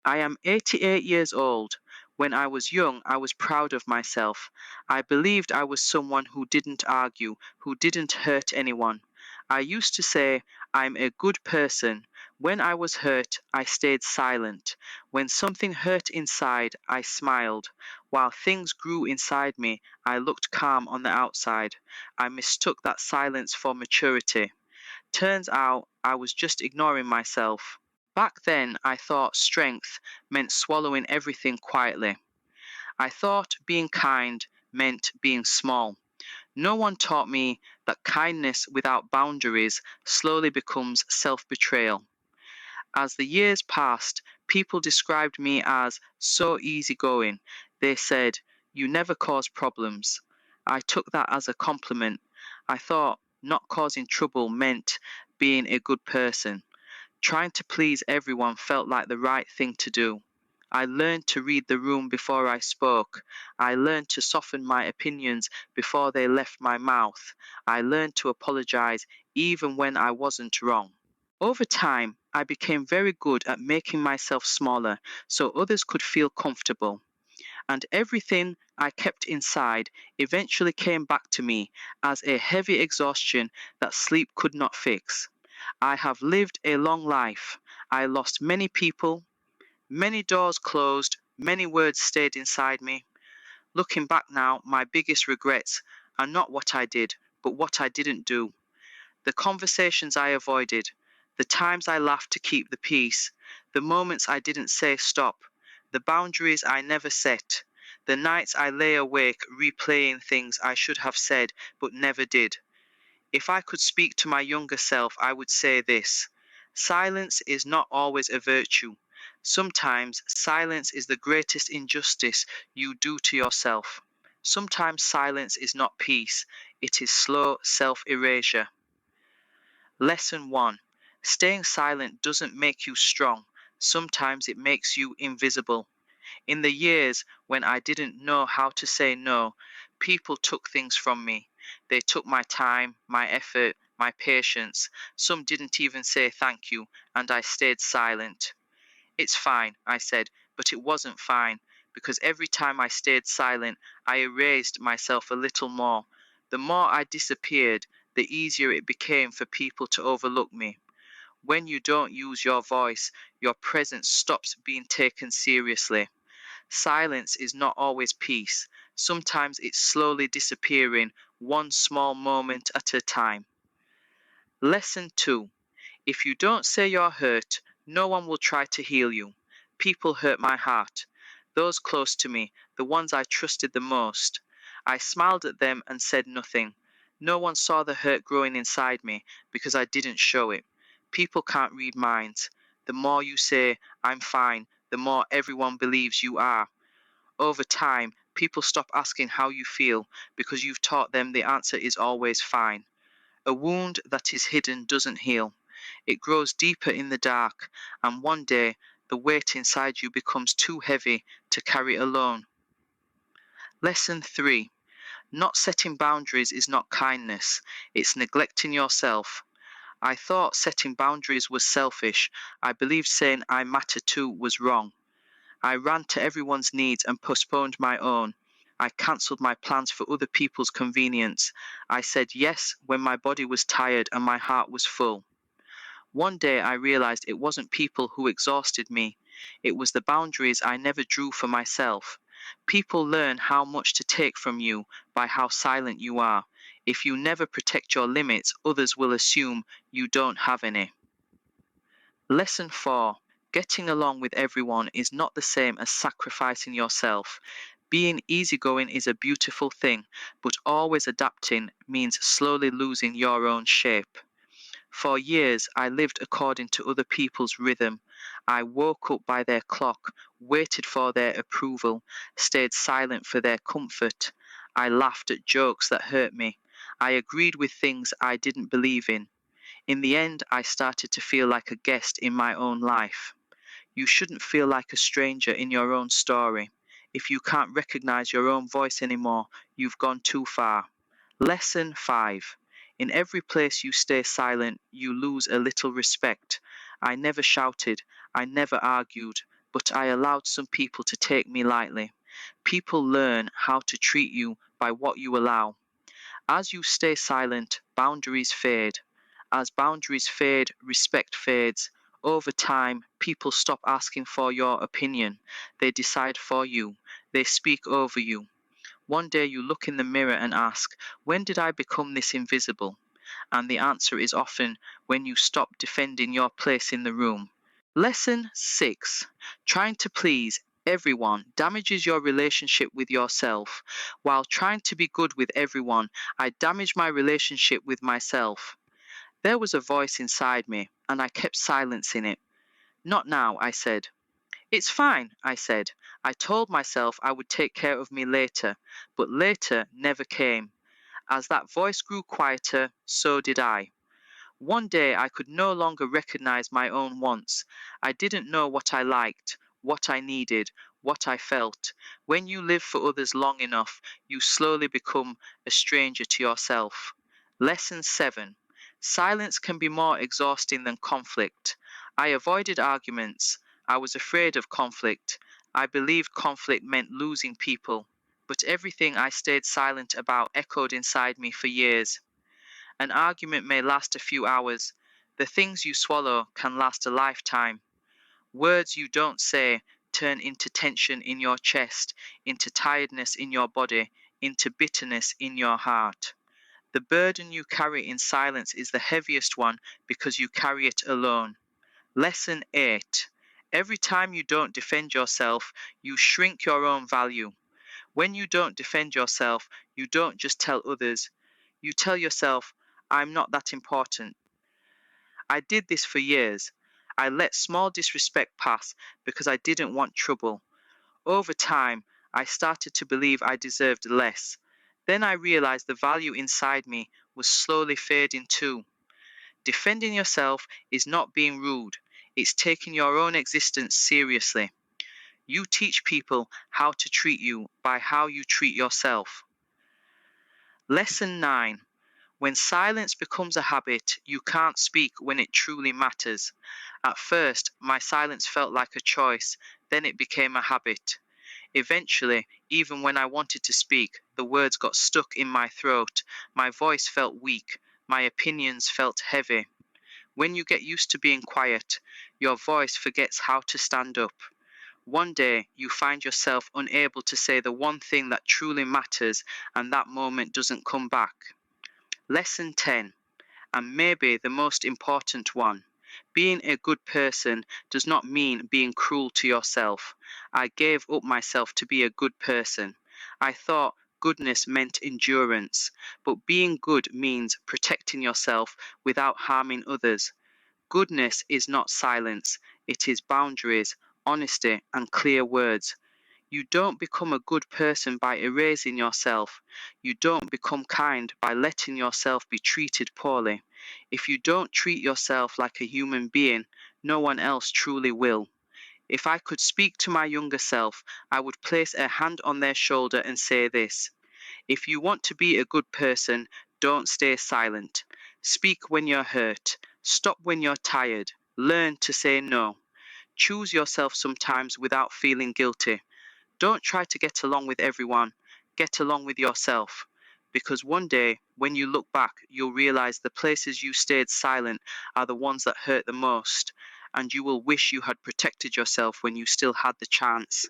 I am 88 years old. When I was young, I was proud of myself. I believed I was someone who didn't argue, who didn't hurt anyone. I used to say, I'm a good person. When I was hurt, I stayed silent. When something hurt inside, I smiled. While things grew inside me, I looked calm on the outside. I mistook that silence for maturity. Turns out I was just ignoring myself. Back then, I thought strength meant swallowing everything quietly. I thought being kind meant being small. No one taught me that kindness without boundaries slowly becomes self betrayal. As the years passed, people described me as so easygoing. They said, "You never cause problems." I took that as a compliment. I thought not causing trouble meant being a good person. Trying to please everyone felt like the right thing to do. I learned to read the room before I spoke. I learned to soften my opinions before they left my mouth. I learned to apologize even when I wasn't wrong. Over time, I became very good at making myself smaller so others could feel comfortable. And everything I kept inside eventually came back to me as a heavy exhaustion that sleep could not fix. I have lived a long life. I lost many people, many doors closed, many words stayed inside me. Looking back now, my biggest regrets are not what I did, but what I didn't do. The conversations I avoided, the times I laughed to keep the peace, the moments I didn't say stop, the boundaries I never set, the nights I lay awake replaying things I should have said but never did. If I could speak to my younger self, I would say this: silence is not always a virtue. Sometimes silence is the greatest injustice you do to yourself. Sometimes silence is not peace, it is slow self erasure. Lesson 1: staying silent doesn't make you strong, sometimes it makes you invisible. In the years when I didn't know how to say no, people took things from me. They took my time, my effort, my patience. Some didn't even say thank you, and I stayed silent. "It's fine," I said, but it wasn't fine, because every time I stayed silent, I erased myself a little more. The more I disappeared, the easier it became for people to overlook me. When you don't use your voice, your presence stops being taken seriously. Silence is not always peace. Sometimes it's slowly disappearing, one small moment at a time. Lesson 2: if you don't say you're hurt, no one will try to heal you. People hurt my heart. Those close to me, the ones I trusted the most. I smiled at them and said nothing. No one saw the hurt growing inside me because I didn't show it. People can't read minds. The more you say, "I'm fine," the more everyone believes you are. Over time, people stop asking how you feel because you've taught them the answer is always fine. A wound that is hidden doesn't heal. It grows deeper in the dark, and one day the weight inside you becomes too heavy to carry alone. Lesson 3: not setting boundaries is not kindness, it's neglecting yourself. I thought setting boundaries was selfish. I believed saying I matter too was wrong. I ran to everyone's needs and postponed my own. I cancelled my plans for other people's convenience. I said yes when my body was tired and my heart was full. One day I realized it wasn't people who exhausted me. It was the boundaries I never drew for myself. People learn how much to take from you by how silent you are. If you never protect your limits, others will assume you don't have any. Lesson 4: getting along with everyone is not the same as sacrificing yourself. Being easygoing is a beautiful thing, but always adapting means slowly losing your own shape. For years, I lived according to other people's rhythm. I woke up by their clock, waited for their approval, stayed silent for their comfort. I laughed at jokes that hurt me. I agreed with things I didn't believe in. In the end, I started to feel like a guest in my own life. You shouldn't feel like a stranger in your own story. If you can't recognize your own voice anymore, you've gone too far. Lesson 5: in every place you stay silent, you lose a little respect. I never shouted, I never argued. but I allowed some people to take me lightly. People learn how to treat you by what you allow. As you stay silent, boundaries fade. As boundaries fade, respect fades. Over time, people stop asking for your opinion. They decide for you. They speak over you. One day you look in the mirror and ask, when did I become this invisible? And the answer is often when you stop defending your place in the room. Lesson 6. Trying to please everyone damages your relationship with yourself. While trying to be good with everyone, I damaged my relationship with myself. There was a voice inside me, and I kept silencing it. Not now, I said. It's fine, I said. I told myself I would take care of me later, but later never came. As that voice grew quieter, so did I. One day I could no longer recognize my own wants. I didn't know what I liked, what I needed, what I felt. When you live for others long enough, you slowly become a stranger to yourself. Lesson 7. Silence can be more exhausting than conflict. I avoided arguments. I was afraid of conflict. I believed conflict meant losing people. But everything I stayed silent about echoed inside me for years. An argument may last a few hours. The things you swallow can last a lifetime. Words you don't say turn into tension in your chest, into tiredness in your body, into bitterness in your heart. The burden you carry in silence is the heaviest one because you carry it alone. Lesson 8. Every time you don't defend yourself, you shrink your own value. When you don't defend yourself, you don't just tell others. You tell yourself, I'm not that important. I did this for years. I let small disrespect pass because I didn't want trouble. Over time, I started to believe I deserved less. Then I realized the value inside me was slowly fading too. Defending yourself is not being rude, it's taking your own existence seriously. You teach people how to treat you by how you treat yourself. Lesson 9. When silence becomes a habit, you can't speak when it truly matters. At first, my silence felt like a choice, then it became a habit. Eventually, even when I wanted to speak, the words got stuck in my throat. My voice felt weak. My opinions felt heavy. When you get used to being quiet, your voice forgets how to stand up. One day, you find yourself unable to say the one thing that truly matters, and that moment doesn't come back. Lesson 10, and maybe the most important one. Being a good person does not mean being cruel to yourself. I gave up myself to be a good person. I thought goodness meant endurance, but being good means protecting yourself without harming others. Goodness is not silence, it is boundaries, honesty, and clear words. You don't become a good person by erasing yourself. You don't become kind by letting yourself be treated poorly. If you don't treat yourself like a human being, no one else truly will. If I could speak to my younger self, I would place a hand on their shoulder and say this: if you want to be a good person, don't stay silent. Speak when you're hurt. Stop when you're tired. Learn to say no. Choose yourself sometimes without feeling guilty. Don't try to get along with everyone. Get along with yourself. Because one day, when you look back, you'll realize the places you stayed silent are the ones that hurt the most, and you will wish you had protected yourself when you still had the chance.